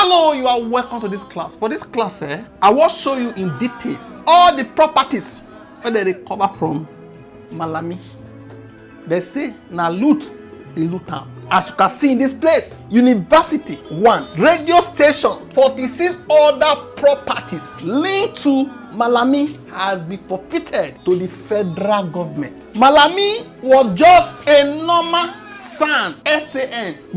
Hello, you are welcome to this class. For this class, I will show you in details all the properties that they recover from Malami. They say, na loot, they loot am. As you can see in this place, university, 1, radio station, 46 other properties linked to Malami has been forfeited to the federal government. Malami was just a normal SAN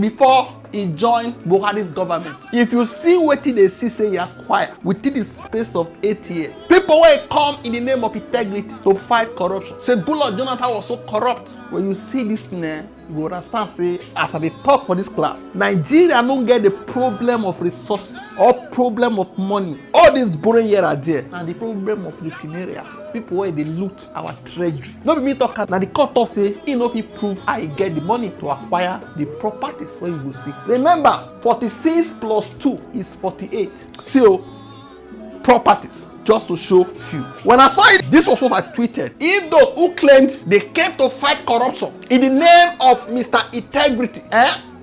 before he joined Buhari's government. If you see wetin they say you acquire within the space of 8 years, people will come in the name of integrity to fight corruption. Say Goodluck Jonathan was so corrupt. When you see this thing, you go understand say as I dey talk for this class, Nigeria don't get the problem of resources or problem of money. All this borrowing here and there, and the problem of looting areas. People where they loot our treasury. No be me talk. Now the court talk say he no fit prove how he get the money to acquire the properties where you go see. Remember, 46 plus 2 is 48. So properties. Just to show few. When I saw it, this was what I tweeted. If those who claimed they came to fight corruption in the name of Mr. Integrity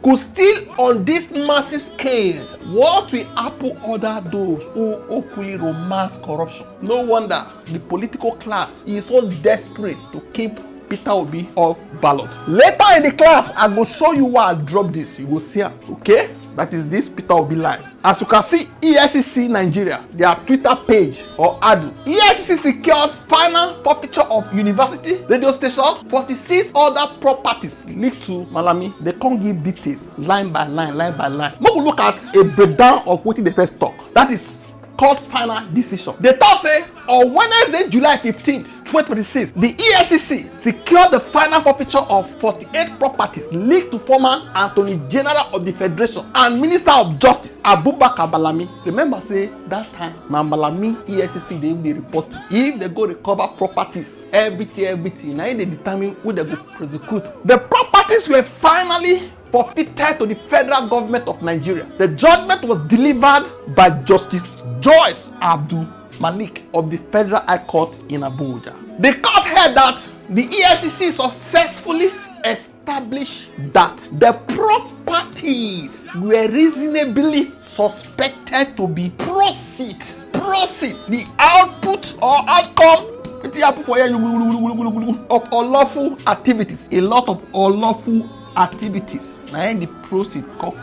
could steal on this massive scale, what will happen other those who openly romance corruption? No wonder the political class is so desperate to keep Peter Obi off ballot. Later in the class, I will show you why I drop this. You will see it, okay? That is this Peter Obi line. As you can see, EFCC Nigeria, their Twitter page or ADU. EFCC secures final forfeiture of university, radio station, 46 other properties linked to Malami. They can't give details line by line, line by line. But we look at a breakdown of what they first talk. That is called final decision. They talk say on Wednesday, July 15th, 2026, the EFCC secured the final forfeiture of 48 properties linked to former Attorney General of the Federation and Minister of Justice Abubakar Malami. Remember say that time na Malami EFCC they report if they go recover properties, everything. Now they determine who they go prosecute. The properties were finally forfeited to the federal government of Nigeria. The judgment was delivered by Justice Joyce Abdul Malik of the Federal High Court in Abuja. The court held that the EFCC successfully established that the properties were reasonably suspected to be proceed, the output or outcome of unlawful activities. A lot of unlawful activities. Now the proceed come.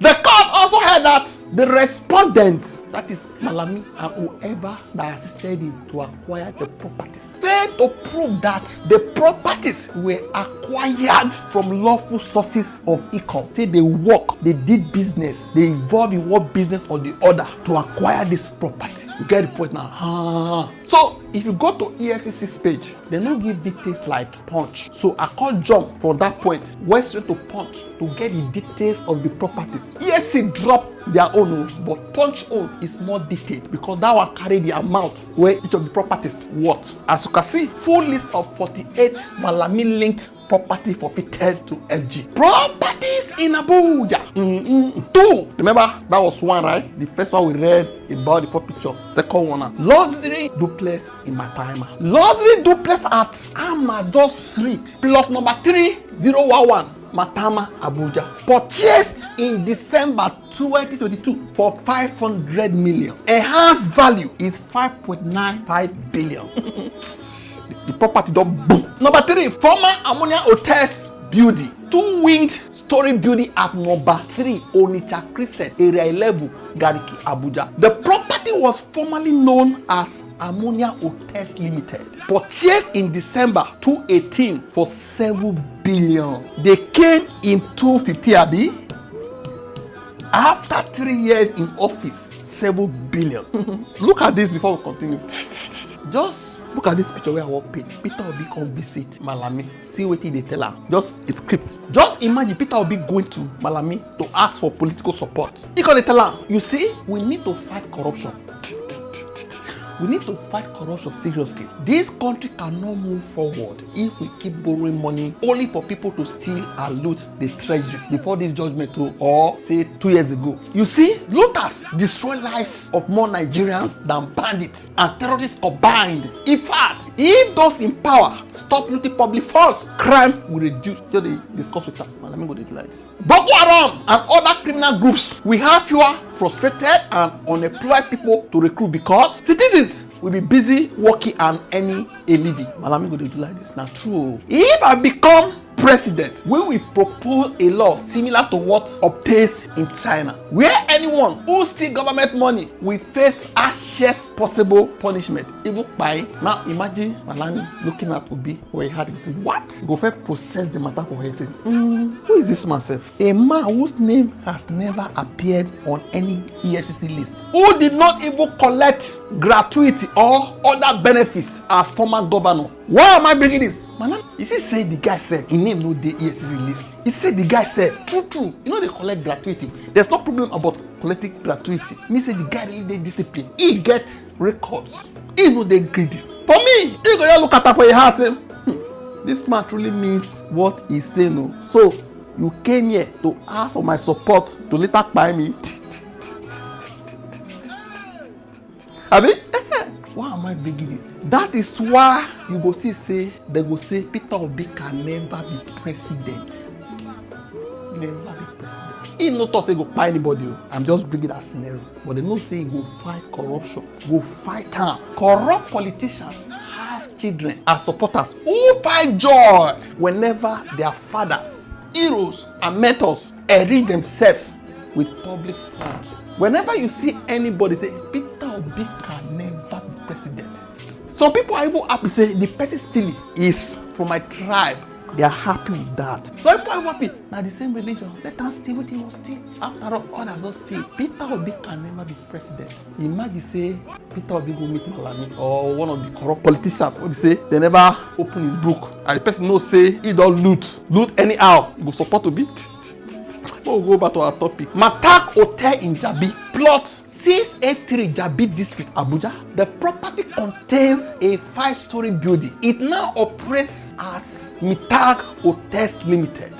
The court also held that the respondent, that is Malami and whoever that assisted him to acquire the properties, failed to prove that the properties were acquired from lawful sources of income. Say they work, they did business, they involved in one business or the other to acquire this property. You get the point now? So if you go to EFCC's page, they don't give details like Punch. So I can't jump from that point, went straight to Punch to get the details of the properties. EFCC dropped their own, but Punch own is more detailed because that one carry the amount where each of the properties worth. As you can see, full list of 48 Malami linked property forfeited to FG. Properties in Abuja. 2. Remember, that was 1, right? The first one we read about the forfeiture. Second one, luxury duplex in Matama. Luxury duplex at Amazon Street, plot number 3011. Matama, Abuja, purchased in December 2022 for 500 million. Enhanced value is 5.95 billion. the property don't boom. Number 3, former Ammonia Hotels building, 2-winged story building at number 3 Onitsha Crescent, area 11, Gariki, Abuja. The property was formerly known as Ammonia Hotels Limited, purchased in December 2018 for 7 billion. They came in 250 abi. After 3 years in office, 7 billion. Look at this before we continue. Just look at this picture where I walk page. Peter Obi come visit Malami. See what they tell her. Just a script. Just imagine Peter Obi going to Malami to ask for political support. He gonna tell her, you see, we need to fight corruption. We need to fight corruption seriously. This country cannot move forward if we keep borrowing money only for people to steal and loot the treasury before this judgment too, or say 2 years ago. You see, looters destroy lives of more Nigerians than bandits and terrorists combined. In fact, if those in power stop looting public funds, crime will reduce. Just they discuss with her. Let me go do like this. Boko Haram and other criminal groups, we have fewer frustrated and unemployed people to recruit because citizens will be busy working and earning a living. Malami go do like this. Now true. If I become president, we will propose a law similar to what obtains in China, where anyone who steals government money will face harshest possible punishment, even by. Now imagine Malami looking at Obi where he had it. What? He go first process the matter for her. Say, who is this man self? A man whose name has never appeared on any EFCC list, who did not even collect gratuity or other benefits as former governor. Why am I bringing this? Malami, if he say the guy said he name no dey EFCC list, he said the guy said true, you know they collect gratuity. There's no problem about collecting gratuity. Me say the guy really dey discipline. He get records. He no dey greedy. For me, he go just look at her for your heart say, this man truly means what he say no. So you came here to ask for my support to later buy me. Abi? Why am I bringing this? That is why you go see say they go say Peter Obi can never be president. Never be president. He no talk say go buy anybody. I'm just bringing that scenario. But they no say he go fight corruption. Go fight am. Corrupt politicians have children as supporters who find joy whenever their fathers, heroes, and mentors enrich themselves with public funds. Whenever you see anybody say Peter Obi can never be president, some people are even happy say the person stealing is from my tribe. They are happy with that. Some people are happy. Now the same religion, let us steal what he was steal. After all, others don't steal. Peter Obi can never be president. Imagine say Peter Obi go meet Malami or one of the corrupt politicians. What say they never open his book and the person knows say he don't loot anyhow. He go support Obi. We'll go back to our topic. Matak Hotel in Jabi, plot 683 Jabi District, Abuja. The property contains a 5-story building. It now operates as Matak Hotels Limited.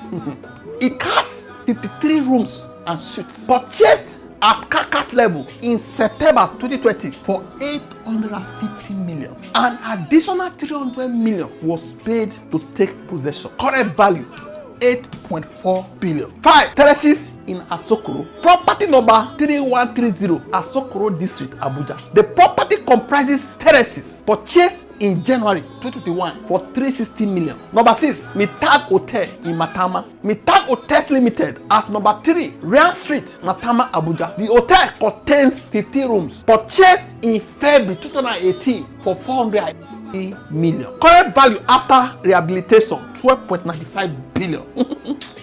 It has 53 rooms and suites. Purchased at carcass level in September 2020 for 850 million. An additional 300 million was paid to take possession. Current value 8.4 billion. 5 terraces in Asokoro. Property number 3130 Asokoro District, Abuja. The property comprises terraces purchased in January 2021 for 360 million. Number 6, Matak Hotel in Matama. Matak Hotels Limited at number 3, Real Street, Matama, Abuja. The hotel contains 50 rooms purchased in February 2018 for 400 million. Current value after rehabilitation 12.95 billion.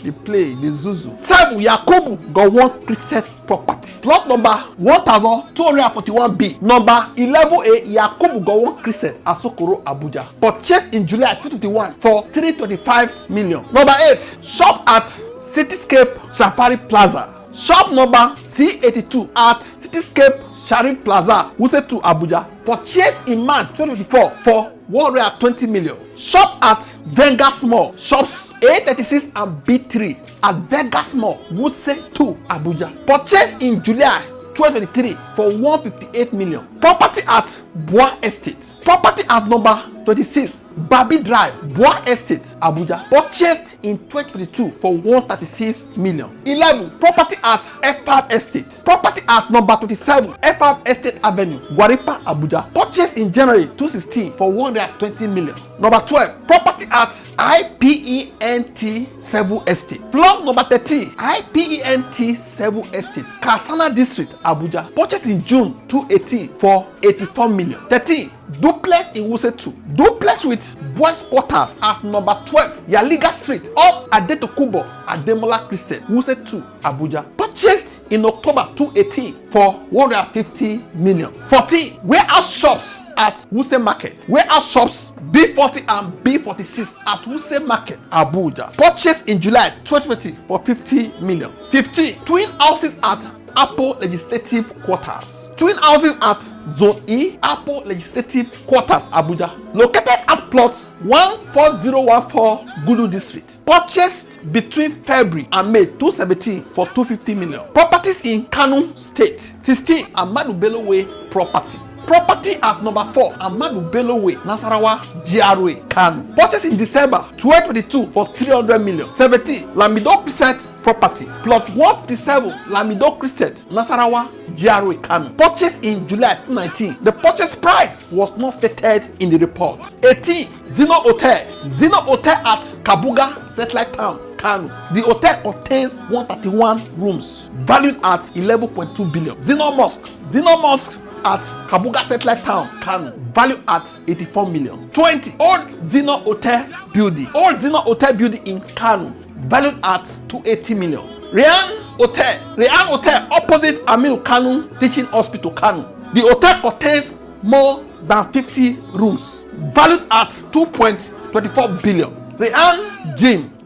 The play, the Zuzu. 7, Yakubu Gowon Crescent property. Plot number 1241B. Number 11A, Yakubu Gowon Crescent, Asokoro, Abuja. Purchased in July 2021 for 325 million. Number 8, shop at Cityscape Safari Plaza. Shop number C82 at Cityscape Sharif Plaza, Wuse 2, Abuja. Purchased in March 2024 for 120 million. Shop at Vegas Mall, shops A36 and B3 at Vegas Mall, Wuse 2, Abuja. Purchased in July 2023 for 158 million. Property at Bois Estate. Property at number 26 Babi Drive, Bois Estate, Abuja. Purchased in 2022 for 136 million. 11, property at FR Estate. Property at number 27 FR Estate Avenue, Guaripa, Abuja. Purchased in January 2016 for 120 million. Number 12, property at IPENT Sevu Estate. Plot number 13, IPENT Sevu Estate, Kasana District, Abuja. Purchased in June 2018 for 84 million. 13, duplex in Wuse 2. Duplex with boys quarters at number 12 Yaliga Street off Adetokubo Ademola Crescent, Wuse 2, Abuja. Purchased in October 2018 for 150 million. 14, warehouse shops at Wuse Market. Warehouse shops B40 and B46 at Wuse Market, Abuja. Purchased in July 2020 for 50 million. 15, twin houses at Apple Legislative Quarters. Twin houses at Zone E, Apple Legislative Quarters, Abuja. Located at plot 14014 Gudu District. Purchased between February and May 2017 for 250 million. Properties in Kano State. 16 Ahmadu Bello Way property. Property at number 4 Ahmadu Bello Way, Nasarawa, GRA, Kano. Purchased in December 2022 for 300 million. 17 Lamido Crescent property. Plot 157 Lamido Crescent, Nasarawa, GRA, Kano. Purchased in July 2019. The purchase price was not stated in the report. 18 Zino Hotel. Zino Hotel at Kabuga, Satellite Town, Kano. The hotel contains 131 rooms, valued at 11.2 billion. Zino Mosque. Zino Mosque at Kabuga Satellite Town, Kano, valued at 84 million. 20 Old Zino Hotel building. Old Zino Hotel building in Kano, valued at 280 million. Ryan Hotel opposite Aminu Kano Teaching Hospital, Kano. The hotel contains more than 50 rooms, valued at 2.24 billion.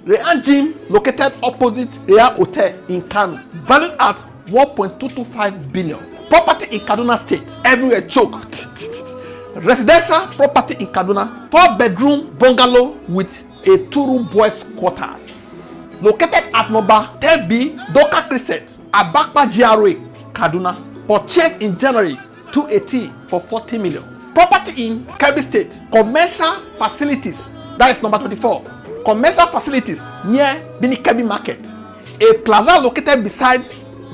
Ryan Gym located opposite Ryan Hotel in Kano, valued at 1.225 billion. Property in Kaduna State, everywhere choke. Residential property in Kaduna, 4-bedroom bungalow with a 2-room boys quarters. Located at number 10B, Doka Crescent, Abakpa GRA, Kaduna. Purchased in January 2018 for 40 million. Property in Kebbi State, commercial facilities, that is number 24. Commercial facilities near Binikebi Market, a plaza located beside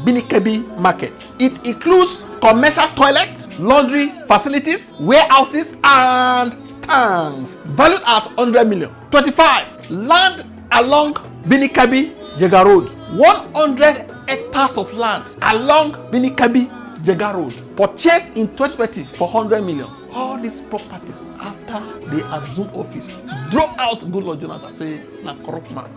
Binikebi Market. It includes commercial toilets, laundry facilities, warehouses, and tanks, valued at 100 million. 25 Land along Binikebi Jega Road. 100 hectares of land along Binikebi Jega Road. Purchased in 2020 for 100 million. All these properties, after they assume office, drop out Goodluck Jonathan, say na corrupt man.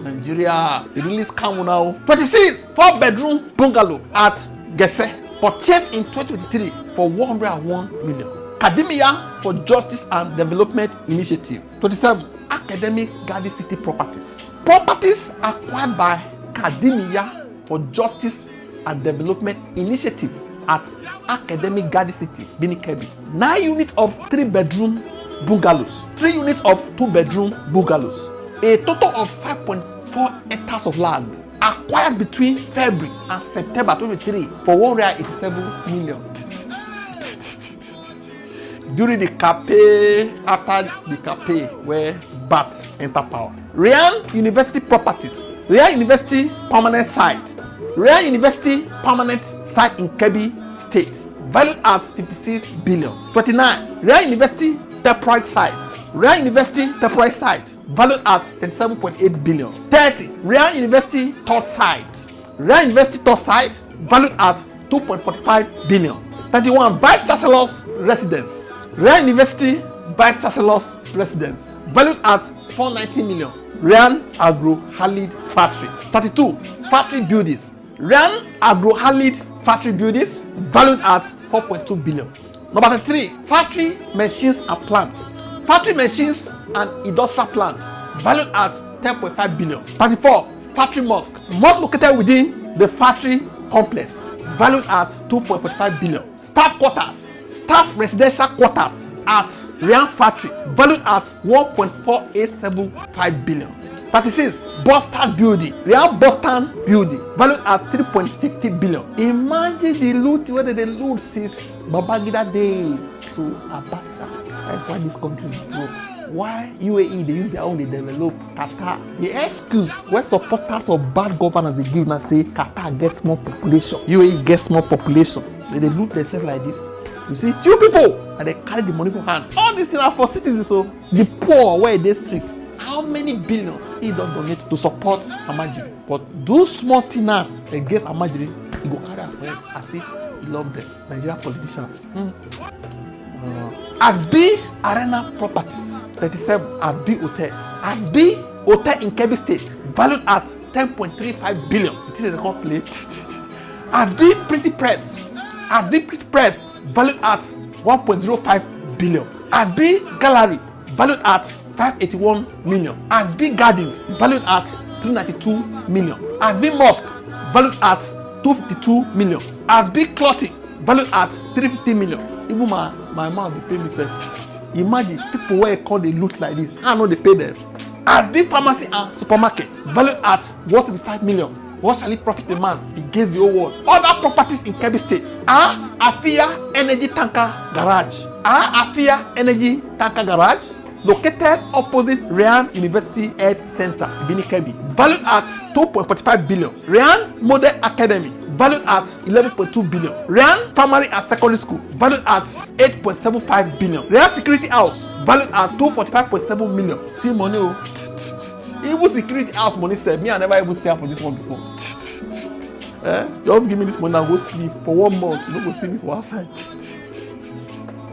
Nigeria, they really scam now. 26 4-bedroom bungalow at Gese, purchased in 2023 for 101 million. Academia for Justice and Development Initiative. 27 Academic Garden City properties. Properties acquired by Academia for Justice and Development Initiative at Academic Garden City, Binikebi. 9 units of 3-bedroom bungalows. 3 units of 2-bedroom bungalows. A total of 5.4 hectares of land acquired between February and September 2023 for 187 million. During the campaign, after the campaign where BAT enter power. Ryan University properties. Ryan University permanent site. Ryan University permanent site in Kebbi State, valued at 56 billion. 29 Ryan University temporary site. Ryan University temporary site, valued at 37.8 billion. 30 Ryan University third site. Ryan University third site, valued at 2.45 billion. 31 Vice Chancellor's residence. Ryan University Vice Chancellor's residence, valued at 490 million. Ryan Agro Halid Factory. 32 Factory buildings. Ryan Agro Halid Factory buildings, valued at 4.2 billion. Number 3 Factory machines and plant. Factory machines and industrial plant, valued at 10.5 billion. 34 Factory mosque. Mosque located within the factory complex, valued at 2.45 billion. Staff quarters. Staff residential quarters at Ryan Factory, valued at 1.4875 billion. 36 Boston building. Ryan Boston building, valued at 3.50 billion. Imagine the loot where they loot since Babangida days to Abacha. That's why this country is broke. Why UAE they use their own, they develop Qatar. The excuse where supporters of bad governance they give now say Qatar gets more population, UAE gets more population. They loot themselves like this. You see, few people and they carry the money for hand. All these things are for citizens. So the poor where they street. How many billions he don't donate to support Amajiri? But do small thing now against Amajiri, he go carry a head as if he love them. Nigerian politicians. Asbi Arena Properties. 37 Asbi Hotel. Asbi Hotel in Kebbi State, valued at 10.35 billion. It is a complete. Asbi Printing Press. Asbi Printing Press, valued at 1.05 billion. Asbi Gallery, valued at 581 million. Asbi Gardens, valued at 392 million. Asbi Mosque, valued at 252 million. As big clothing, valued at 350 million. Even my mom dey pay me first. Imagine people where call they loot like this. I know they pay them. As big pharmacy and supermarket, valued at 175 million. What shall it profit the man? He gave the whole world. Other properties in Kebbi State. Afia Energy Tanker Garage. Afia Energy Tanker Garage, located opposite Ryan University Health Center, Bini Kebbi, valued at 2.45 billion. Ryan Model Academy, valued at 11.2 billion. Ryan Primary and Secondary School, valued at 8.75 billion. Ryan Security House, valued at 245.7 million. See money, even security house money said, me I never even stay for this one before. Just give me this money and go sleep for 1 month. You don't go see me for outside.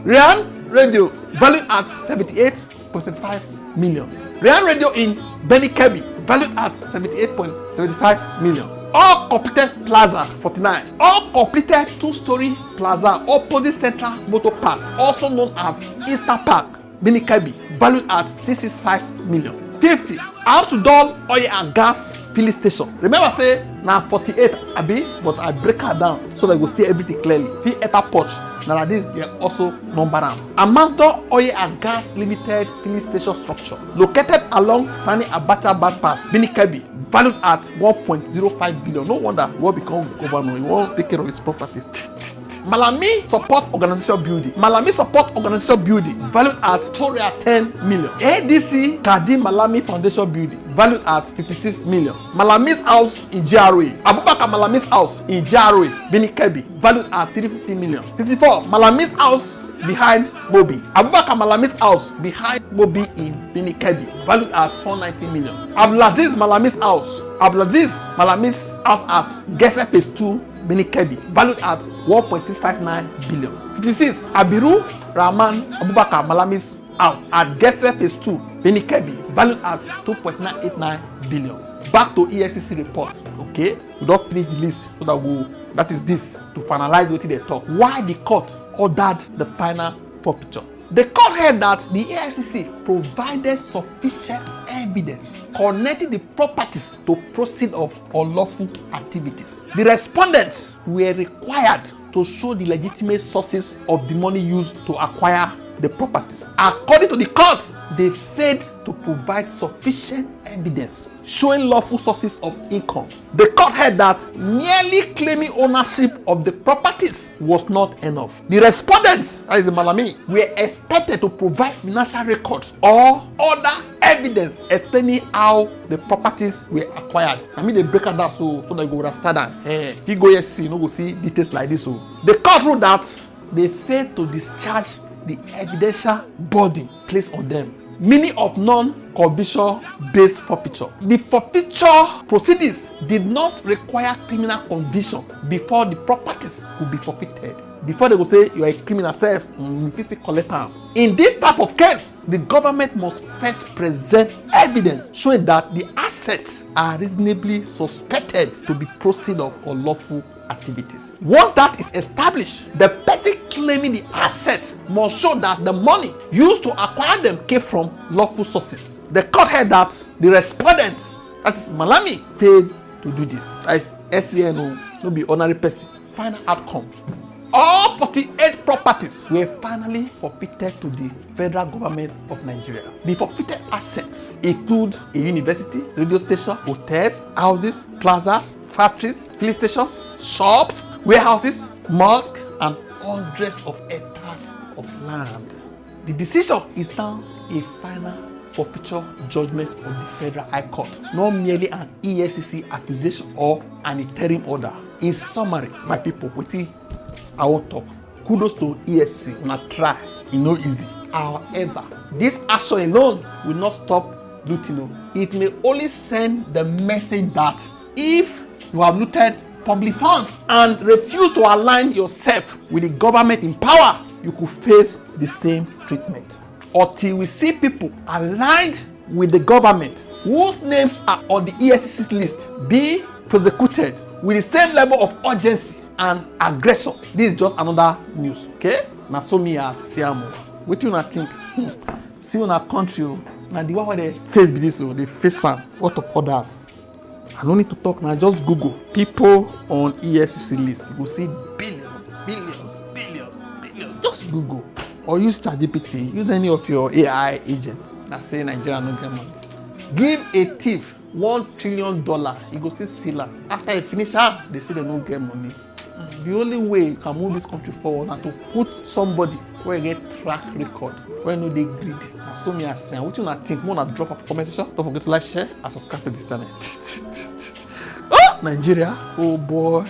Ryan Radio, valued at 78.75 million. Ryan Radio in Beni Kebbi, valued at 78.75 million. All completed Plaza 49. All completed 2-story plaza opposite Central Motor Park, also known as Easter Park, Beni Kebbi, valued at 665 million. 50. House to Doll Oil and Gas Filling Station. Remember say na 48 abi, but I break her down so that you go see everything clearly. Fit enter pouch. Now like this, they also number am. Amasdo Oil and Gas Limited Filling Station structure located along Sani Abacha bypass, Bini Kebbi, valued at 1.05 billion. No wonder what become governor. You won't take care of his properties. Malami Support Organization Building. Malami Support Organization Building, valued at 210 million. ADC Kadi Malami Foundation Building, valued at 56 million. Malami's house in GRA. Abubakar Malami's house in GRA, Bini Kebbi, valued at 350 million. 54. Malami's house behind Mobi. Abubakar Malami's house behind Mobi in Bini Kebbi, valued at 490 million. Abdulaziz Malami's house. Abdulaziz Malami's house at Gese Phase 2, Bini Kebbi, valued at 1.659 billion. 56. Abiru Rahman Abubakar Malami's house at Gese Phase 2, Bini Kebbi, valued at 2.989 billion. Back to EFCC report. Okay, we don't finish the list so that is this to finalize what they talk. Why the court ordered the final forfeiture? The court held that the EFCC provided sufficient evidence connecting the properties to proceed of unlawful activities. The respondents were required to show the legitimate sources of the money used to acquire the properties. According to the court, they failed to provide sufficient evidence showing lawful sources of income. The court held that merely claiming ownership of the properties was not enough. The respondents, that is the Malami, were expected to provide financial records or other evidence explaining how the properties were acquired. I mean, they break it down so that you go understand that. If you go here see, you no go see details like this. So the court ruled that they failed to discharge the evidential burden placed on them, meaning of non-conviction based forfeiture. The forfeiture proceedings did not require criminal conviction before the properties could be forfeited. Before they will say you are a criminal self, you fit collect am. In this type of case, the government must first present evidence showing that the assets are reasonably suspected to be proceed of unlawful activities. Once that is established, the person claiming the asset must show that the money used to acquire them came from lawful sources. The court held that the respondent, that is Malami, failed to do this. That is SCN, no be ordinary person. Final outcome. All 48 properties were finally forfeited to the federal government of Nigeria. The forfeited assets include a university, radio station, hotels, houses, plazas, factories, filling stations, shops, warehouses, mosques, and hundreds of hectares of land. The decision is now a final forfeiture judgment of the Federal High Court, not merely an EFCC accusation or an interim order. In summary, my people, wetin I won't talk. Kudos to EFCC. Una try. It's no easy. However, this action alone will not stop looting. It may only send the message that if you have looted public funds and refuse to align yourself with the government in power, you could face the same treatment. Until we see people aligned with the government whose names are on the EFCC list be prosecuted with the same level of urgency and aggression. This is just another news, okay? Now so me as Siamo. What do you not think? See on our country, now the one where they face this, they face some. What of others? I don't need to talk now, just Google people on EFCC list. You will see billions, billions, billions, billions. Just Google. Or use ChatGPT, use any of your AI agents that say Nigeria no get money. Give a thief $1 trillion, he go see stealer. After he finish, they say they don't get money. The only way you can move this country forward is to put somebody where you get track record, where no they greedy. And so me I say, what you think? More than drop a comment section. Don't forget to like, share, and subscribe to this channel. Nigeria, oh boy.